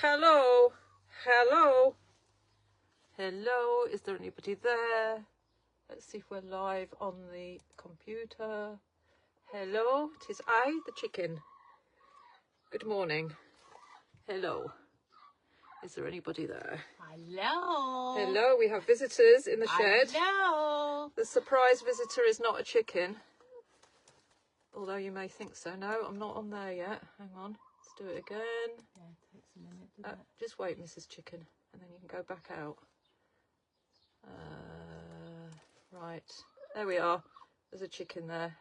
Hello, hello, hello. Is there anybody there? Let's see if we're live on the computer. Hello, 'tis I, the chicken. Good morning. Hello. Is there anybody there? Hello. Hello, we have visitors in the shed. Hello. The surprise visitor is not a chicken. Although you may think so. No, I'm not on there yet. Hang on. Let's do it again. Yeah, it takes a minute, doesn't it? Just wait, Mrs. Chicken, and then you can go back out. Right. There we are. There's a chicken there.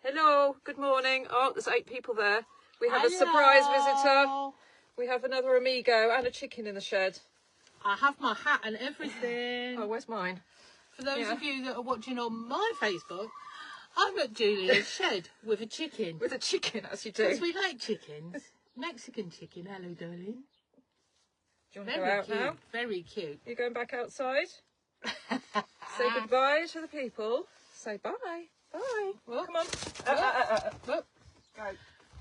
Hello. Good morning. Oh, there's 8 people there. We have a surprise visitor. We have another Amigo and a chicken in the shed. I have my hat and everything. Oh, where's mine? For those of you that are watching on my Facebook, I'm at Julia's shed with a chicken. With a chicken, as you do. Because we like chickens. Mexican chicken. Hello, darling. Do you want to go out cute. now? Very cute. You're going back outside? Say goodbye to the people. Say bye. Bye. Well, come on. Well, Go.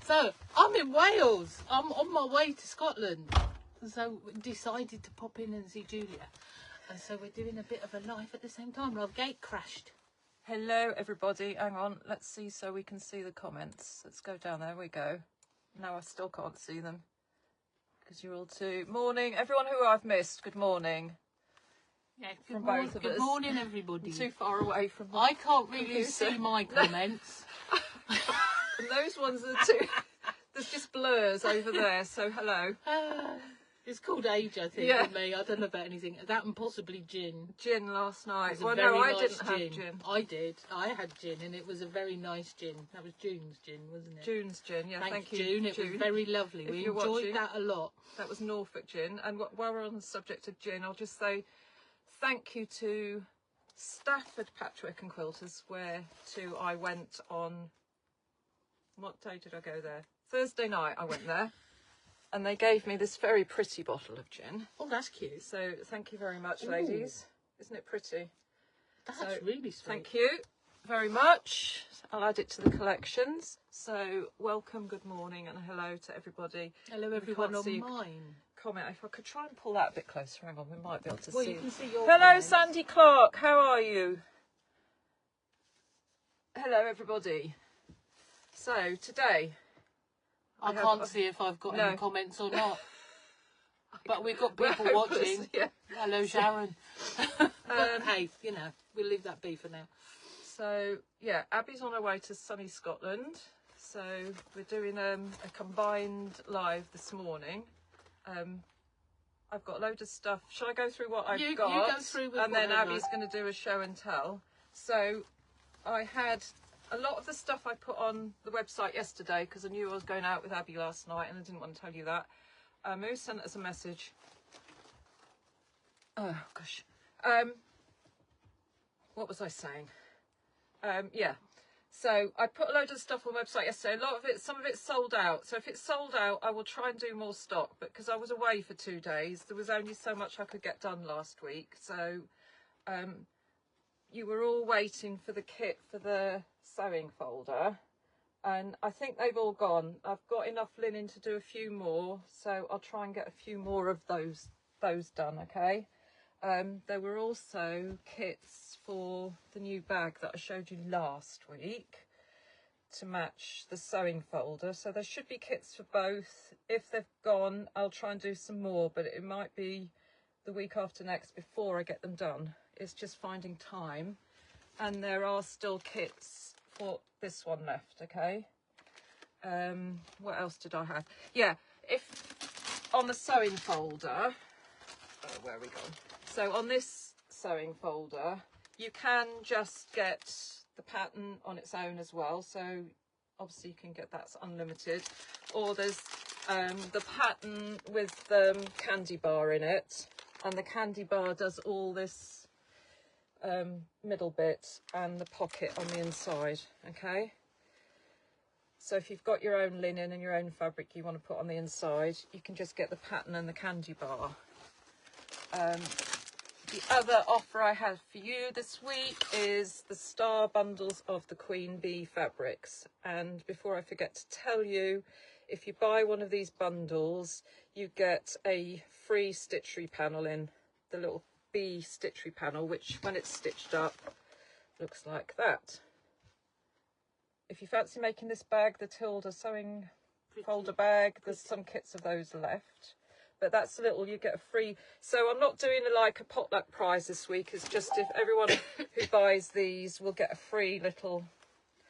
so, I'm in Wales. I'm on my way to Scotland. So, we decided to pop in and see Julia. And so, we're doing a bit of a live at the same time. Our gate crashed. Hello, everybody. Hang on. Let's see so we can see the comments. Let's go down. There we go. No, I still can't see them. Because you're all too... Morning. Everyone who I've missed, good morning. Yeah, From both of us. Good morning, everybody. I'm too far away from the I can't really computer. see my comments. And those ones are too... There's just blurs over there, so hello. It's called age, I think, for me. I don't know about anything. That and possibly gin. Gin last night. It was Well, a very no, I nice didn't have gin. I did. I had gin, and it was a very nice gin. That was June's gin, wasn't it? June's gin, yeah, thank you, June. It was very lovely. If We you're enjoyed watching, that a lot. That was Norfolk gin. And while we're on the subject of gin, I'll just say thank you to Stafford Patchwork and Quilters, where to I went on... What day did I go there? Thursday night I went there. And they gave me this very pretty bottle of gin. Oh, that's cute. So thank you very much, ladies. Isn't it pretty? That's really sweet. Thank you very much. I'll add it to the collections. So welcome, good morning, and hello to everybody. Hello, everyone on mine. Comment. If I could try and pull that a bit closer. Hang on, we might be able to see. Well, you can see your Hello, comments. Sandy Clark. How are you? Hello, everybody. So today... I can't see if I've got any comments or not. But we've got people watching. Yeah. Hello, Sharon. But hey, you know, we'll leave that be for now. So, yeah, Abby's on her way to sunny Scotland. So we're doing a combined live this morning. I've got a load of stuff. Shall I go through what I've got? You go through with and then whatever. Abby's going to do a show and tell. So I had... A lot of the stuff I put on the website yesterday, because I knew I was going out with Abby last night and I didn't want to tell you that. Moo sent us a message. Oh, gosh. What was I saying? Yeah. So I put a load of stuff on the website yesterday. A lot of it, some of it's sold out. So if it's sold out, I will try and do more stock. But because I was away for 2 days, there was only so much I could get done last week. So you were all waiting for the kit for the sewing folder, and I think they've all gone. I've got enough linen to do a few more, so I'll try and get a few more of those done. Okay. There were also kits for the new bag that I showed you last week to match the sewing folder, so there should be kits for both. If they've gone, I'll try and do some more, but it might be the week after next before I get them done. It's just finding time. And there are still kits for this one left, okay? What else did I have? Yeah, if on the sewing folder, where are we gone? So on this sewing folder, you can just get the pattern on its own as well. So obviously you can get that's unlimited. Or there's the pattern with the candy bar in it. And the candy bar does all this middle bit and the pocket on the inside, okay? So if you've got your own linen and your own fabric you want to put on the inside, you can just get the pattern and the candy bar. The other offer I have for you this week is the star bundles of the Queen Bee fabrics. And before I forget to tell you, if you buy one of these bundles, you get a free stitchery panel in, the little bee stitchery panel, which when it's stitched up looks like that. If you fancy making this bag, the Tilda sewing folder bag, there's some kits of those left. But that's a little, you get a free. So I'm not doing like a potluck prize this week. It's just if everyone who buys these will get a free little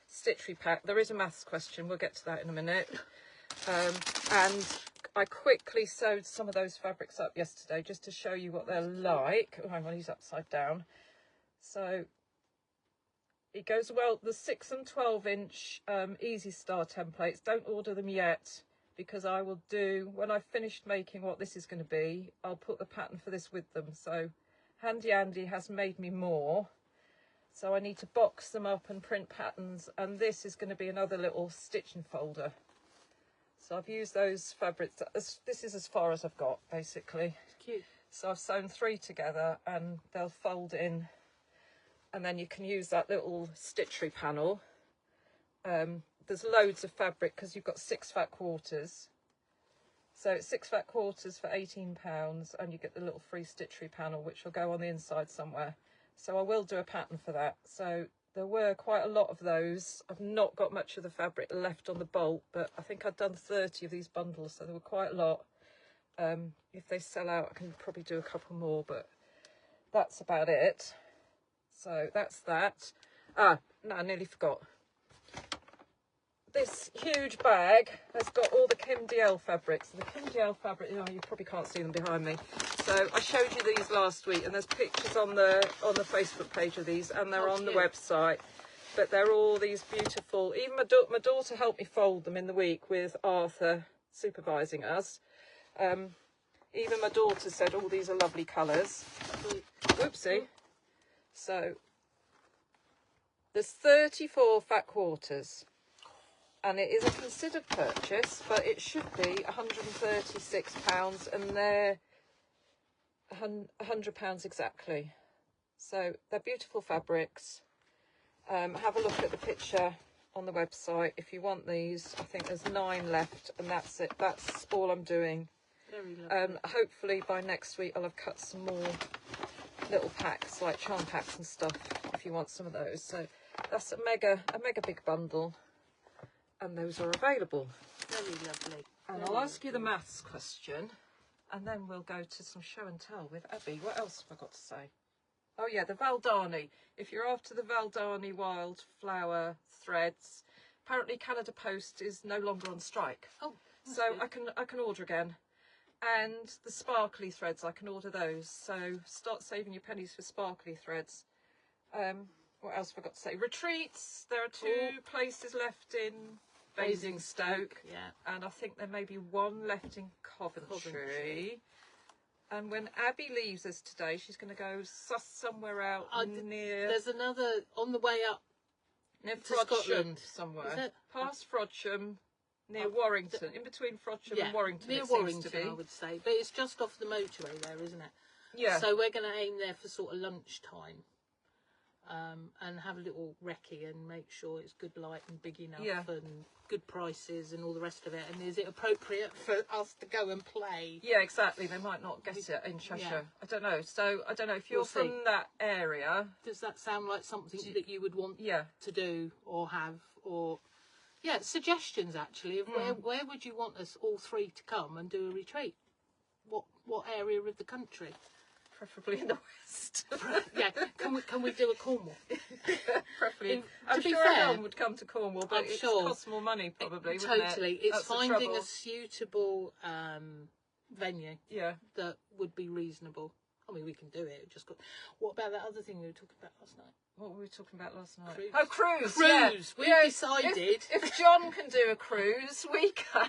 stitchery pack. There is a maths question. We'll get to that in a minute. And I quickly sewed some of those fabrics up yesterday just to show you what they're like. Oh, hang on, he's upside down. So it goes well. The 6 and 12 inch Easy Star templates, don't order them yet, because I will do, when I've finished making what this is going to be, I'll put the pattern for this with them. So Handy Andy has made me more, so I need to box them up and print patterns, and this is going to be another little stitching folder. So I've used those fabrics. This is as far as I've got, basically. Cute. So I've sewn 3 together and they'll fold in, and then you can use that little stitchery panel. There's loads of fabric because you've got 6 fat quarters. So it's 6 fat quarters for £18, and you get the little free stitchery panel, which will go on the inside somewhere. So I will do a pattern for that. So there were quite a lot of those. I've not got much of the fabric left on the bolt, but I think I've done 30 of these bundles, so there were quite a lot. If they sell out, I can probably do a couple more, but that's about it. So that's that. No, I nearly forgot. This huge bag has got all the Kim DL fabrics. The Kim DL fabric, oh, you probably can't see them behind me. So I showed you these last week, and there's pictures on the Facebook page of these, and they're on the website. But they're all these beautiful. Even my daughter helped me fold them in the week with Arthur supervising us. Even my daughter said, "Oh, these are lovely colours." Whoopsie. So there's 34 fat quarters. And it is a considered purchase, but it should be £136, and they're £100 exactly. So they're beautiful fabrics. Have a look at the picture on the website if you want these. I think there's 9 left, and that's it. That's all I'm doing. Very lovely. Hopefully by next week I'll have cut some more little packs, like charm packs and stuff, if you want some of those. So that's a mega big bundle. And those are available. Very lovely. And I'll ask you the maths question, and then we'll go to some show and tell with Abby. What else have I got to say? Oh yeah, the Valdani. If you're after the Valdani wildflower threads, apparently Canada Post is no longer on strike. Oh, so good. I can order again. And the sparkly threads, I can order those. So start saving your pennies for sparkly threads. What else have I got to say? Retreats. There are 2 places left in Basingstoke, yeah, and I think there may be 1 left in Coventry. And when Abby leaves us today, she's going to go somewhere out near. There's another on the way up near Frodsham somewhere. Past Frodsham, near Warrington, in between Frodsham and Warrington. Near Warrington, I would say, but it's just off the motorway there, isn't it? Yeah. So we're going to aim there for sort of lunchtime. And have a little recce and make sure it's good light and big enough and good prices and all the rest of it. And is it appropriate for us to go and play? Yeah, exactly. They might not get it in Cheshire. Yeah. I don't know. So I don't know if you're from that area. Does that sound like something that you would want to do or have, or suggestions actually of where would you want us all 3 to come and do a retreat? What area of the country? Preferably in the west. Yeah, can we do a Cornwall? Preferably. I'm sure everyone would come to Cornwall, but it costs more money probably. Totally. It's finding a suitable venue that would be reasonable. I mean, we can do it. What about that other thing we were talking about last night? What were we talking about last night? Cruise. Oh, cruise. Cruise. We decided. If John can do a cruise, we can.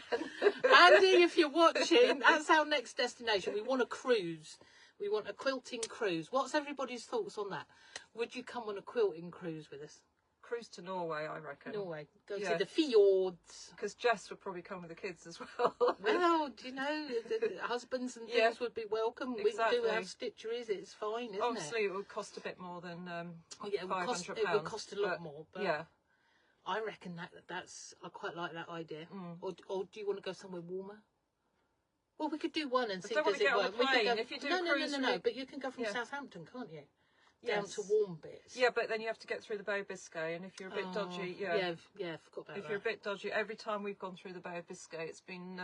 Andy, if you're watching, that's our next destination. We want a cruise. We want a quilting cruise. What's everybody's thoughts on that? Would you come on a quilting cruise with us? Cruise to Norway, I reckon. Norway. Go to the fjords. Because Jess would probably come with the kids as well. Well, do you know, the husbands and things would be welcome. Exactly. We can do our stitcheries. It's fine, isn't Obviously, it would cost a bit more than it would cost a lot more. But yeah. I reckon that's... I quite like that idea. Or do you want to go somewhere warmer? Well, we could do one and see don't want does to it get on work. the plane. We could go, If you do no, cruise route- but you can go from Yeah. Southampton, can't you? Down Yes. to warm bits. Yeah, but then you have to get through the Bay of Biscay, and if you're a bit dodgy, yeah, I forgot about that. if you're a bit dodgy, every time we've gone through the Bay of Biscay, it's been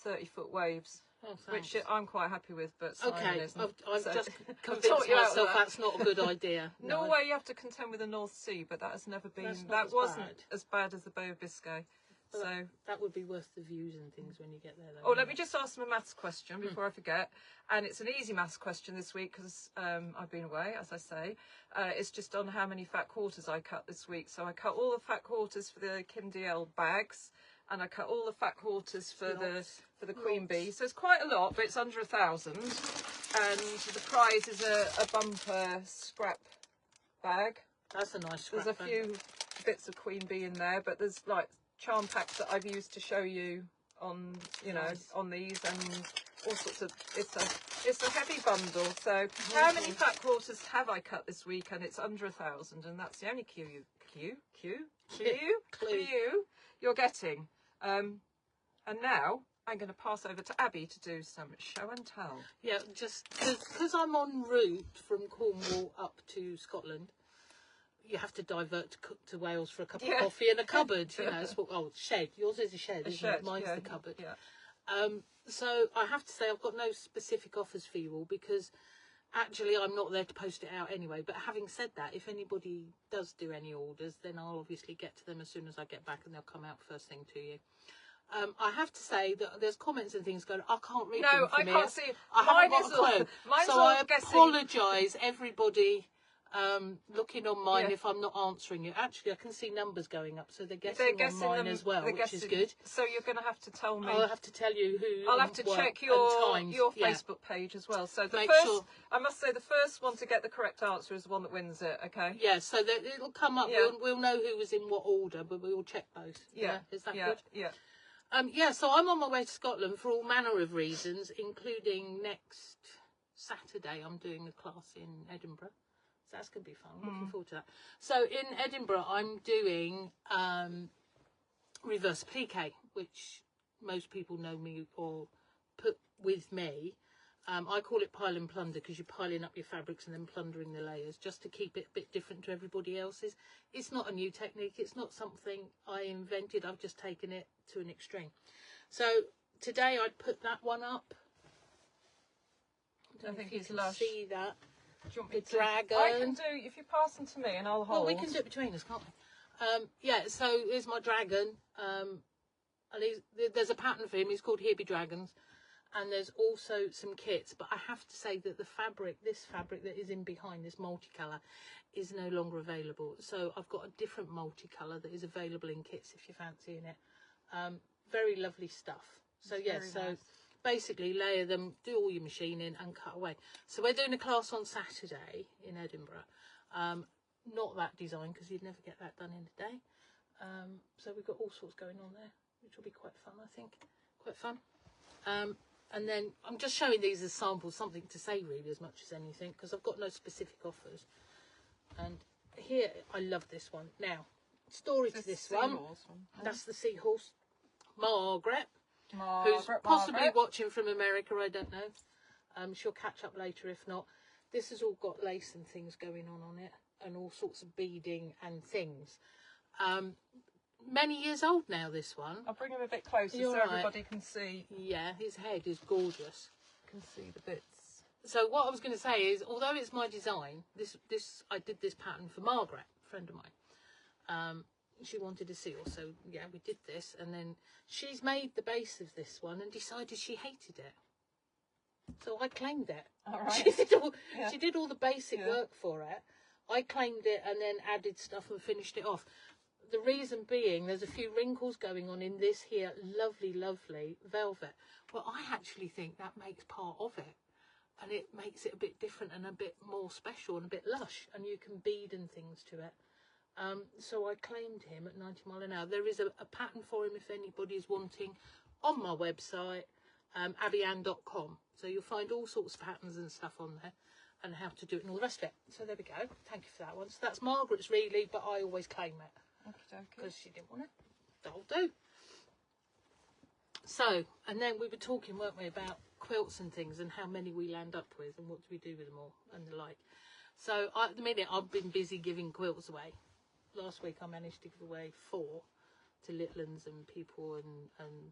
30-foot waves, which I'm quite happy with, but Simon okay, isn't. I've So just I've convinced taught you out of myself that. that's not a good idea. No. Norway, you have to contend with the North Sea, but that has never been. That's not That as wasn't bad. as bad as the Bay of Biscay. But So. that would be worth the views and things when you get there. Though, Oh, let me just ask them a maths question before I forget. And it's an easy maths question this week because I've been away, as I say. It's just on how many fat quarters I cut this week. So I cut all the fat quarters for the Kim DL bags, and I cut all the fat quarters for the Queen Bee. So it's quite a lot, but it's under 1,000. And the prize is a bumper scrap bag. That's a nice scrap. There's a few bits of Queen Bee in there, but there's like charm packs that I've used to show you on, on these, and all sorts of. It's a heavy bundle. So how many fat quarters have I cut this week? And it's under 1,000, and that's the only clue you're getting. And now I'm going to pass over to Abby to do some show and tell. Yeah, just because I'm en route from Cornwall up to Scotland. You have to divert to Wales for a cup of coffee and a cupboard, shed. Yours is a shed, isn't it? Mine's the cupboard. Yeah. So I have to say I've got no specific offers for you all because actually I'm not there to post it out anyway. But having said that, if anybody does do any orders, then I'll obviously get to them as soon as I get back and they'll come out first thing to you. I have to say that there's comments and things going, I can't read them from I can't see. I haven't got a clue. So I apologise, everybody. Looking on mine if I'm not answering you. Actually, I can see numbers going up, so they're guessing on mine as well, which is good. So you're going to have to tell me. I'll have to tell you who. I'll have to check your Facebook page as well. So I must say, the first one to get the correct answer is the one that wins it. Okay. Yeah. So that it'll come up. Yeah. We'll know who was in what order, but we'll check both. Yeah. Is that good? Yeah. So I'm on my way to Scotland for all manner of reasons, including next Saturday. I'm doing a class in Edinburgh. So that's going to be fun. Looking forward to that. So in Edinburgh, I'm doing reverse applique, which most people know me or put with me. I call it pile and plunder because you're piling up your fabrics and then plundering the layers just to keep it a bit different to everybody else's. It's not a new technique. It's not something I invented. I've just taken it to an extreme. So today I'd put that one up. I think you can see that. Do you want me the dragon. I can do, if you pass them to me and I'll hold. Well, we can do it between us, can't we? So here's my dragon. And there's a pattern for him. He's called Here Be Dragons. And there's also some kits. But I have to say that this fabric that is in behind, this multicolour, is no longer available. So I've got a different multicolour that is available in kits if you're fancying it. Very lovely stuff. So, nice. Basically layer them, do all your machining and cut away. So we're doing a class on Saturday in Edinburgh. Not that design because you'd never get that done in a day. So we've got all sorts going on there, which will be quite fun, I think. Quite fun. And then I'm just showing these as samples, something to say really as much as anything, because I've got no specific offers. And here, I love this one. Now, story to this one. That's the seahorse. Margaret. Who's possibly watching from America, I don't know. She'll catch up later if not. This has all got lace and things going on it, and all sorts of beading and things. Many years old now, this one. I'll bring him a bit closer so everybody can see. Yeah, his head is gorgeous. Can see the bits. So what I was going to say is, although it's my design, I did this pattern for Margaret, a friend of mine. She wanted a seal, so yeah, we did this, and then she's made the base of this one and decided she hated it. So I claimed it. All right. She did all the basic work for it. I claimed it and then added stuff and finished it off. The reason being, there's a few wrinkles going on in this here lovely, lovely velvet. Well, I actually think that makes part of it, and it makes it a bit different and a bit more special and a bit lush, and you can bead and things to it. So I claimed him at 90 mile an hour. There is a pattern for him if anybody's wanting on my website, Abbieanne.com. So you'll find all sorts of patterns and stuff on there and how to do it and all the rest of it. So there we go. Thank you for that one. So that's Margaret's really, but I always claim it because she didn't want it. That'll do. So, and then we were talking, weren't we, about quilts and things and how many we land up with and what do we do with them all and the like. So at the minute I've been busy giving quilts away. Last week I managed to give away 4 to little uns and people and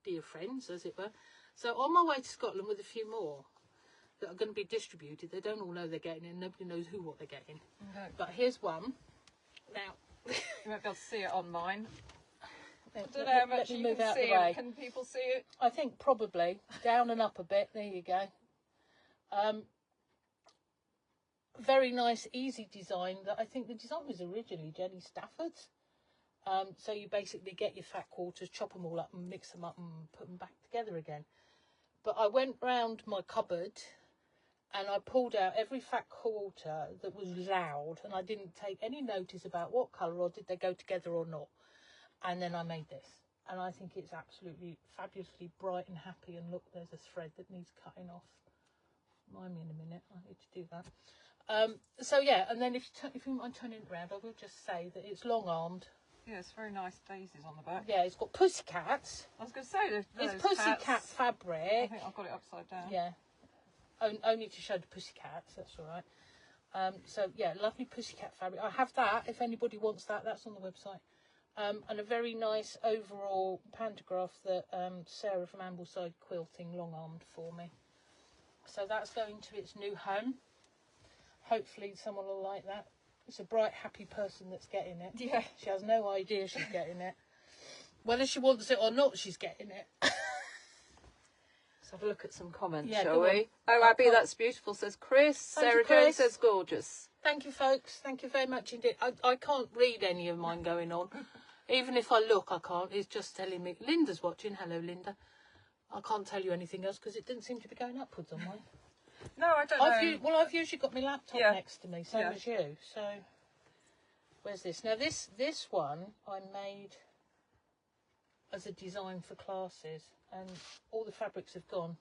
dear friends, as it were. So on my way to Scotland with a few more that are going to be distributed. They don't all know they're getting it and nobody knows what they're getting. Okay. But here's one. Now, you won't be able to see it on mine. I don't know let how much me you move can out see the way. it. Can people see it? I think probably down and up a bit. There you go. Very nice, easy design. That I think the design was originally Jenny Stafford's. So you basically get your fat quarters, chop them all up and mix them up and put them back together again. But I went round my cupboard and I pulled out every fat quarter that was loud, and I didn't take any notice about what colour or did they go together or not. And then I made this, and I think it's absolutely fabulously bright and happy. And look, there's a thread that needs cutting off. Mind me in a minute, I need to do that. So yeah, and then if you mind turning it around, I will just say that it's long-armed. Yeah, it's very nice daisies on the back. Yeah, it's got pussycats. I was going to say It's pussycat fabric. I think I've got it upside down. Yeah, only to show the pussycats. That's all right. So yeah, lovely pussycat fabric. I have that. If anybody wants that, that's on the website. And a very nice overall pantograph that Sarah from Ambleside Quilting long-armed for me. So that's going to its new home. Hopefully someone will like that. It's a bright, happy person that's getting it. Yeah. She has no idea she's getting it. Whether she wants it or not, she's getting it. Let's have a look at some comments, Yeah, shall go on. we? Oh, Abby, that's beautiful, says Chris. Thank you, Sarah Chris. Jones says gorgeous. Thank you, folks. Thank you very much indeed. I can't read any of mine going on. Even if I look, I can't. It's just telling me. Linda's watching. Hello, Linda. I can't tell you anything else because it didn't seem to be going upwards on mine. No, I don't know. I've usually got my laptop next to me, same as you. So, where's this? Now, this one I made as a design for classes, and all the fabrics have gone.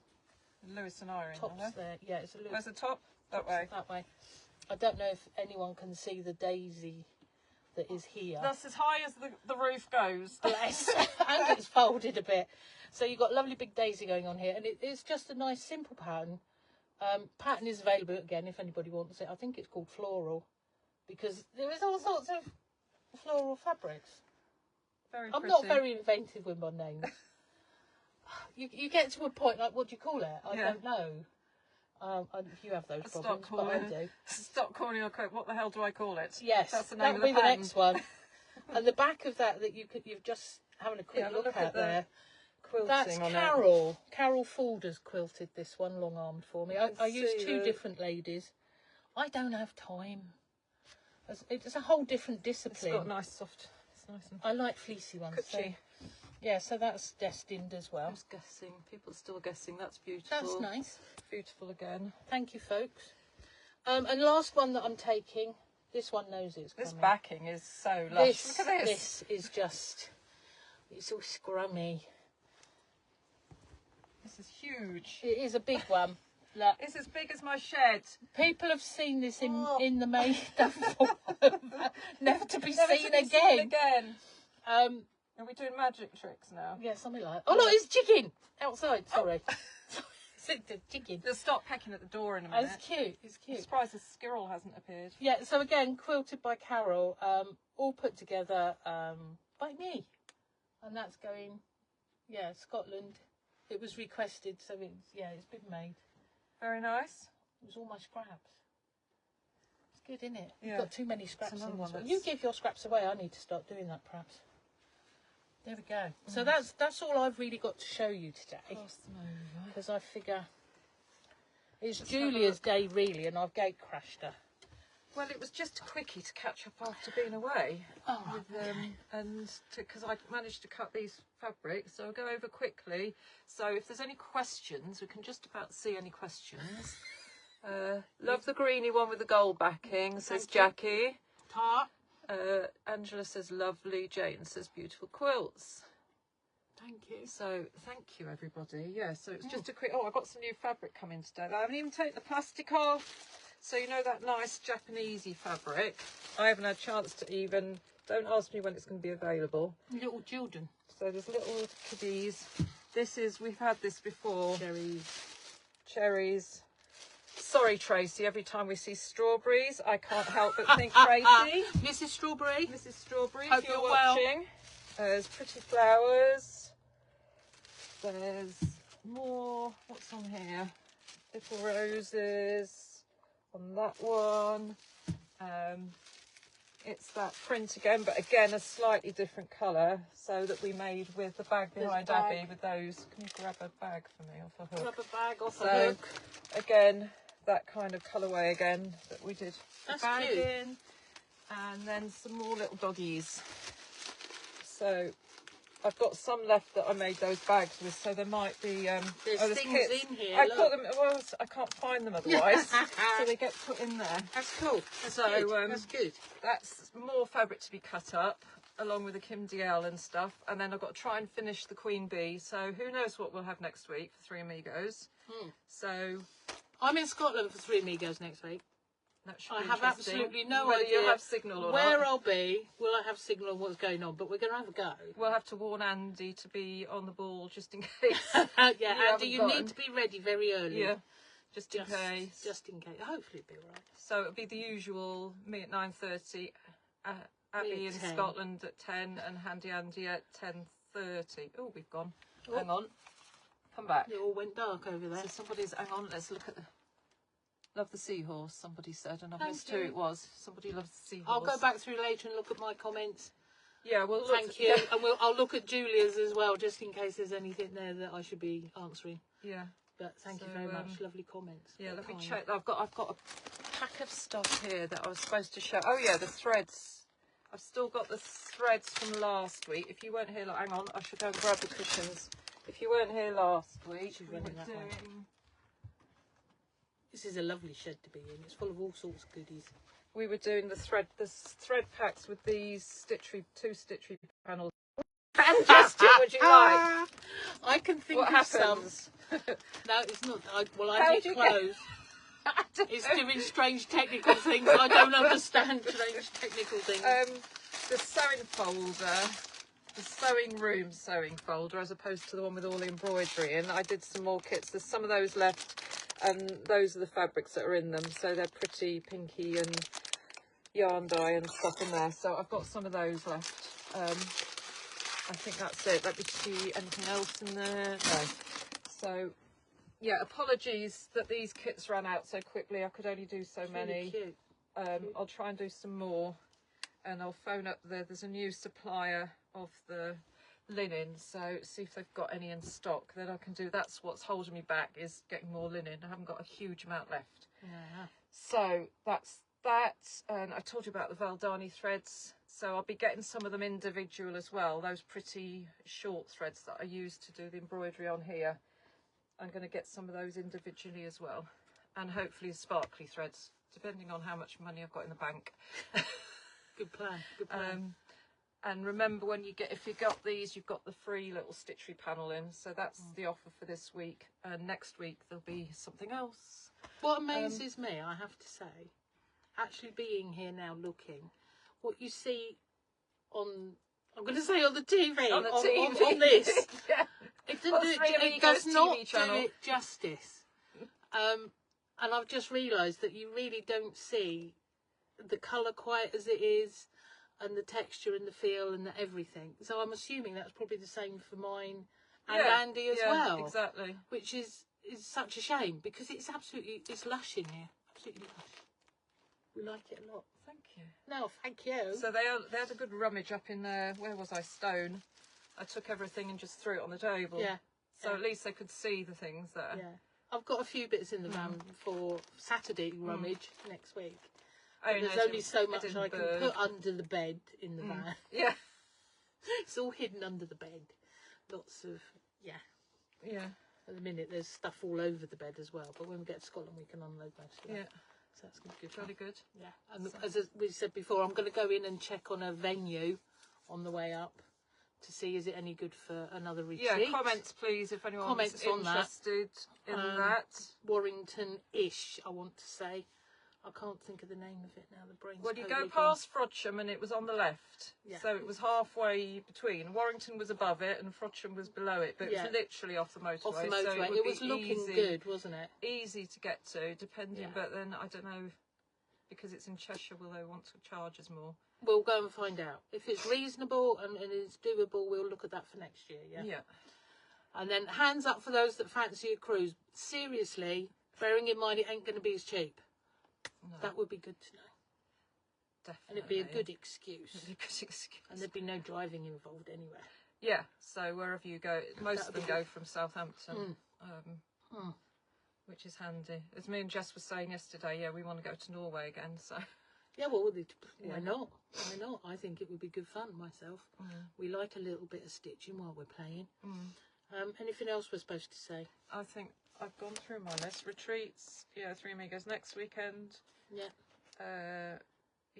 Lewis and Irene. Top's there. Yeah, it's a Lewis. Where's the top? That way. That way. I don't know if anyone can see the daisy that is here. That's as high as the roof goes. Bless. And it's folded a bit. So you've got lovely big daisy going on here, and it's just a nice simple pattern. Pattern is available again if anybody wants it. I think it's called floral because there is all sorts of floral fabrics. Very I'm pretty. not very inventive with my names. you get to a point like, what do you call it? I don't know. If you have those problems, but I do. Stop calling your quote. What the hell do I call it? Yes, that's the name that'll of the be the pattern. next one. And the back of that you've just having a quick look at there. That's Carol. Carol Falder's quilted this one, long-armed for me. I used 2 different ladies. I don't have time. It's a whole different discipline. It's got nice soft. It's nice and I like fleecy ones. cushy. So, yeah, so that's destined as well. I was guessing. People are still guessing. That's beautiful. That's nice. Beautiful again. Thank you, folks. And last one that I'm taking. This one knows it's coming. This backing is so lush. Look at this. This is just. It's all scrummy. This is huge. It is a big one. Look. It's as big as my shed. People have seen this in the main never to be Never seen to be again. seen again. Are we doing magic tricks now? Yeah, something like. Oh no, it's chicken outside. Sorry, it's the chicken. They'll stop pecking at the door in a minute. It's cute. It's I'm cute. surprised the squirrel hasn't appeared. Yeah. So again, quilted by Carol, all put together by me, and that's going. Yeah, Scotland. It was requested, so it's been made. Very nice. It was all my scraps. It's good, isn't it? Yeah. You've got too many scraps in another this one one. that's- You give your scraps away. I need to start doing that, perhaps. There we go. So that's all I've really got to show you today, Pass them over. because I figure it's Julia's day really, and I've gate crashed her. Well, it was just a quickie to catch up after being away. Oh, Because I managed to cut these fabrics, so I'll go over quickly. So if there's any questions, we can just about see any questions. Love the greeny one with the gold backing, says Jackie. Ta. Angela says lovely. Jane says beautiful quilts. Thank you. So thank you, everybody. Yeah, so it's just a quick. Oh, I got some new fabric coming today. I haven't even taken the plastic off. So you know that nice Japanesey fabric. I haven't had a chance to even. Don't ask me when it's going to be available. Little children. So there's little kiddies. This is, we've had this before. Cherries. Sorry, Tracy, every time we see strawberries, I can't help but think Tracy. Mrs. Strawberry. Mrs. Strawberry, Hope if you're you're well. watching. There's pretty flowers. There's more, what's on here? Little roses on that one. It's that print again, but again a slightly different colour, so that we made with the bag behind Abby with those. Can you grab a bag for me off a hook? Grab a bag off So, a hook. again, that kind of colourway again that we did the That's bag cute. in. And then some more little doggies. So I've got some left that I made those bags with, so there might be there's things kits in here. I look. put them, well, I can't find them otherwise, so they get put in there. That's cool. That's So, good. That's good. That's more fabric to be cut up, along with the Kim DL and stuff. And then I've got to try and finish the Queen Bee. So who knows what we'll have next week for Three Amigos. So I'm in Scotland for Three Amigos next week. that should I be have interesting. absolutely no Whether idea you'll have signal or where not. I'll be. Will I have signal on what's going on? But we're going to have a go. We'll have to warn Andy to be on the ball just in case. Yeah, Andy, you need to be ready very early. Yeah, just in case. Just in case. Hopefully it'll be all right. So it'll be the usual, me at 9:30, Abby in 10. Scotland at 10, and Handy Andy at 10:30. Oh, we've gone. Oh. Hang on. Come back. It all went dark over there. So somebody's, hang on, let's look at the, love the seahorse, somebody said, and I Thank missed you. who it was. Somebody loves the seahorse. I'll go back through later and look at my comments. Yeah, well, Thank you. And I'll look at Julia's as well, just in case there's anything there that I should be answering. Yeah. But thank you very much. Lovely comments. Yeah, let me Kind. check. I've got a pack of stuff here that I was supposed to show. Oh yeah, the threads. I've still got the threads from last week. If you weren't here, hang on, I should go and grab the cushions. If you weren't here last week, we were doing. This is a lovely shed to be in. It's full of all sorts of goodies. We were doing the thread packs with these two stitchery panels. And just would you like? I can think What of happens? some. No, it's not. I How did do you clothes. It's doing strange technical things. I don't understand strange technical things. The sewing folder, the sewing room sewing folder, as opposed to the one with all the embroidery in. I did some more kits. There's some of those left, and those are the fabrics that are in them. So they're pretty pinky and yarn dye and stuff in there. So I've got some of those left. I think that's it. Let me see anything else in there. No. So yeah, apologies that these kits ran out so quickly. I could only do so many. Cute. I'll try and do some more, and I'll phone up there's a new supplier of the linen, so see if they've got any in stock. Then I can do. That's what's holding me back, is getting more linen. I haven't got a huge amount left. Yeah. So that's that. And I told you about the Valdani threads, so I'll be getting some of them individual as well, those pretty short threads that I use to do the embroidery on here. I'm going to get some of those individually as well, and hopefully sparkly threads, depending on how much money I've got in the bank. Good plan. Good plan. And remember, when if you got these, you've got the free little stitchery panel in. So that's the offer for this week. And next week there'll be something else. What amazes me, I have to say, actually being here now, looking, what you see on, I'm going to say on the TV, on this, Yeah. it does not do it justice. And I've just realised that you really don't see the colour quite as it is, and the texture and the feel and the everything. So I'm assuming that's probably the same for mine and Andy as well. Exactly. Which is such a shame, because it's lush in here. Absolutely lush. We like it a lot. Thank you. No, thank you. So they had a good rummage up in there. Where was I? Stone. I took everything and just threw it on the table. Yeah. So at least they could see the things there. Yeah. I've got a few bits in the van for Saturday rummage next week. There's only so much I can put under the bed in the van. Yeah. It's all hidden under the bed. Lots of, yeah. At the minute, there's stuff all over the bed as well. But when we get to Scotland, we can unload most of that. Yeah. So that's going to be good. Really good. Yeah. And as we said before, I'm going to go in and check on a venue on the way up to see is it any good for another retreat. Yeah, comments please if anyone's interested in that. Warrington-ish, I want to say. I can't think of the name of it now. The brain's Well, you totally go past Frodsham and it was on the left. Yeah. So it was halfway between. Warrington was above it and Frodsham was below it, but it was literally off the motorway. Off the motorway. So it was looking good, wasn't it? Easy to get to, depending. But then I don't know, because it's in Cheshire, will they want to charge us more? We'll go and find out. If it's reasonable and it's doable, we'll look at that for next year. Yeah. And then hands up for those that fancy a cruise. Seriously, bearing in mind it ain't going to be as cheap. No. That would be good to know. Definitely. And it'd be a good excuse. It'd be a good excuse. And there'd be no driving involved anywhere. Yeah, so wherever you go, most of them go from Southampton, which is handy. As me and Jess were saying yesterday, yeah, we want to go to Norway again, so... Yeah, well, why not? Why not? I think it would be good fun myself. We like a little bit of stitching while we're playing. Anything else we're supposed to say? I think I've gone through my list. Retreats, yeah, 3 Amigos next weekend. Yeah.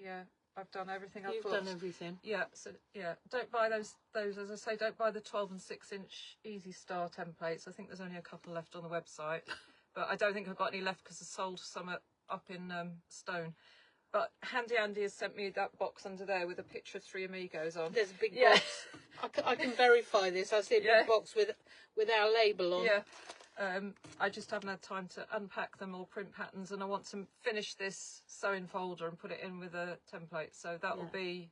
Yeah, I've done everything. You've done everything. Yeah, so yeah, don't buy those, as I say, don't buy the 12 and 6-inch Easy Star templates. I think there's only a couple left on the website, but I don't think I've got any left because I sold some up in Stone. But Handy Andy has sent me that box under there with a picture of 3 Amigos on. There's a big box. I can verify this. I see a big box with our label on. Yeah. I just haven't had time to unpack them or print patterns, and I want to finish this sewing folder and put it in with a template. So that will be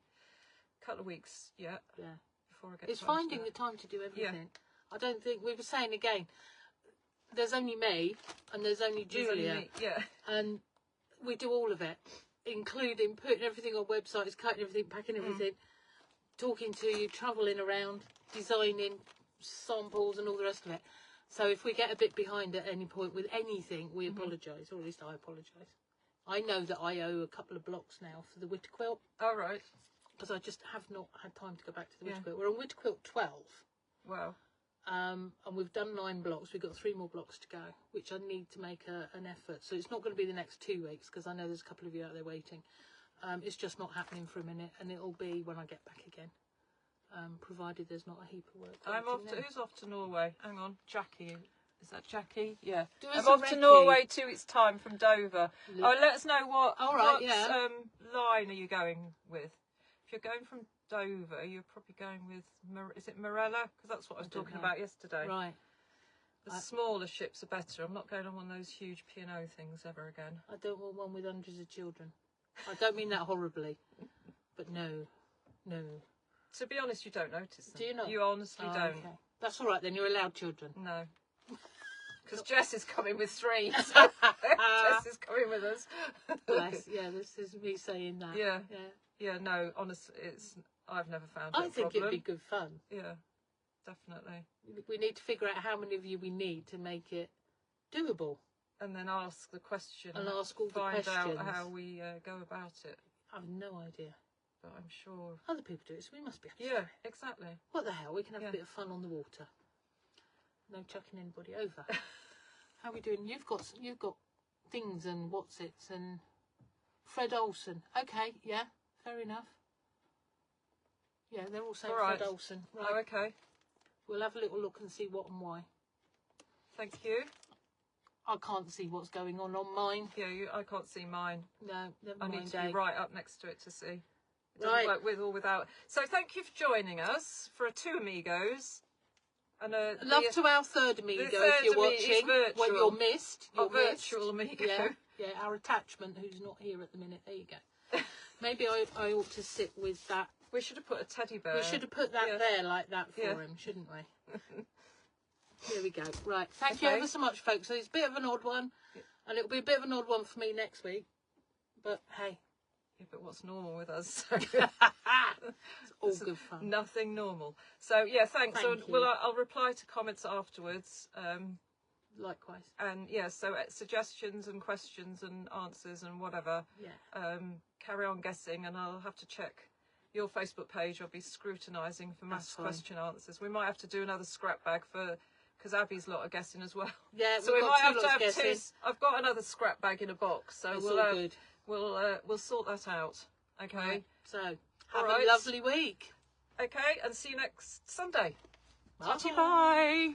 a couple of weeks yet. Yeah. Before I get. It's finding the time to do everything. Yeah. I don't think we were saying again. There's only me and there's only Julia. And we do all of it, including putting everything on websites, cutting everything, packing everything, talking to you, travelling around, designing samples and all the rest of it. So if we get a bit behind at any point with anything, we apologise, or at least I apologise. I know that I owe a couple of blocks now for the Witter quilt. Oh, right. Because I just have not had time to go back to the Witter quilt. We're on Witter quilt 12. Wow. And we've done 9 blocks. We've got 3 more blocks to go, which I need to make an effort. So it's not going to be the next 2 weeks, because I know there's a couple of you out there waiting. It's just not happening for a minute, and it'll be when I get back again. Provided there's not a heap of work. I'm off to, who's off to Norway? Hang on, Jackie. Is that Jackie? Yeah. I'm off to Norway 2 weeks' time from Dover. Oh, let us know what line are you going with? If you're going from Dover, you're probably going with, is it Morella? Because that's what I was talking about yesterday. Right. The smaller ships are better. I'm not going on one of those huge P&O things ever again. I don't want one with hundreds of children. I don't mean that horribly, but no. To be honest, you don't notice them. Do you not? You honestly don't. Okay. That's all right then, you're allowed children. No. Because Jess is coming with 3. So Jess is coming with us. Bless. Yeah, this is me saying that. Yeah, no, honestly, I've never found it I think it'd be good fun. Yeah, definitely. We need to figure out how many of you we need to make it doable. And then ask the question. And ask all the questions. Find out how we go about it. I have no idea. But I'm sure other people do it, so we must be able to. Yeah, exactly. What the hell? We can have a bit of fun on the water. No chucking anybody over. How are we doing? You've got things and what's-its and Fred Olsen. Okay, yeah, fair enough. Yeah, they're all saying Fred Olsen. Right. Oh, okay. We'll have a little look and see what and why. Thank you. I can't see what's going on mine. Yeah, I can't see mine. No, never mind. I need to be right up next to it to see. It doesn't work with or without. So thank you for joining us for a 2 Amigos. And love to our 3rd Amigo if you're watching. What you're missed. Our virtual Amigo. Yeah, our attachment who's not here at the minute. There you go. Maybe I ought to sit with that. We should have put a teddy bear. We should have put that there like that for him, shouldn't we? Here we go. Right. Thank you ever so much, folks. So it's a bit of an odd one. And it'll be a bit of an odd one for me next week. But hey. Yeah, but what's normal with us? It's all good fun. Nothing normal. So yeah, thanks. I'll reply to comments afterwards. Likewise. And yeah, so suggestions and questions and answers and whatever. Yeah. Carry on guessing, and I'll have to check your Facebook page. I'll be scrutinising for mass question answers. We might have to do another scrap bag because Abby's lot are guessing as well. Yeah, so we might have to have 2. I've got another scrap bag in a box, so we'll sort that out. Okay. Right. So have a lovely week. Okay, and see you next Sunday. Bye. Bye.